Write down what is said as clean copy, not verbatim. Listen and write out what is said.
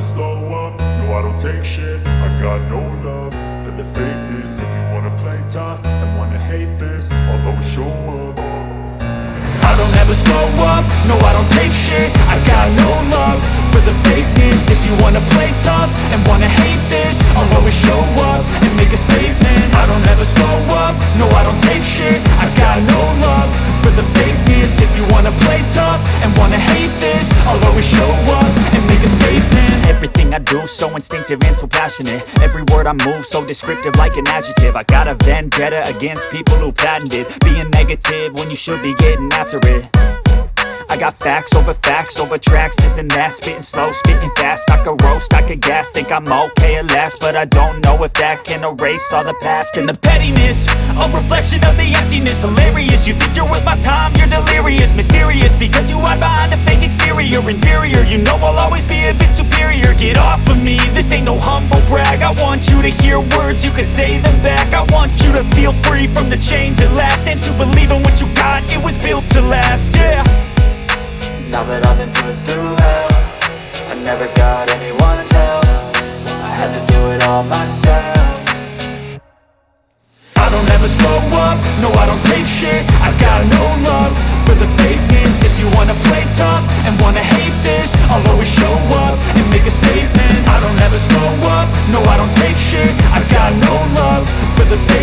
slow up, no I don't take shit. I got no love for the fakeness. If you wanna play tough and wanna hate this, I'll always show up. I don't ever slow up, no I don't take shit. I got no love for the fakeness. If you wanna play tough and wanna hate this, I'll always show up and make a statement. I don't ever slow up, no I don't take shit. I got no love for the fakeness. If you wanna play tough and wanna hate this, I'll always show up and make a statement. Everything I do so instinctive and so passionate. Every word I move so descriptive like an adjective. I got a vendetta against people who patented being negative when you should be getting after it. I got facts over tracks, this and that. Spitting slow, spitting fast, I could roast, I could gas. Think I'm okay at last, but I don't know if that can erase all the past. And the pettiness, a reflection of the emptiness. Hilarious, you think you're worth my time, you're delirious. Mysterious, because you hide behind a fake exterior. Inferior, you know I'll always be a bit superior. Get off of me, this ain't no humble brag. I want you to hear words, you can say them back. I want you to feel free from the chains at last, and to believe in what you got, it was built to last, yeah. Now that I've been put through hell, I never got anyone's help. I had to do it all myself. I don't ever slow up, no I don't take shit. I got no love for the fakeness. If you wanna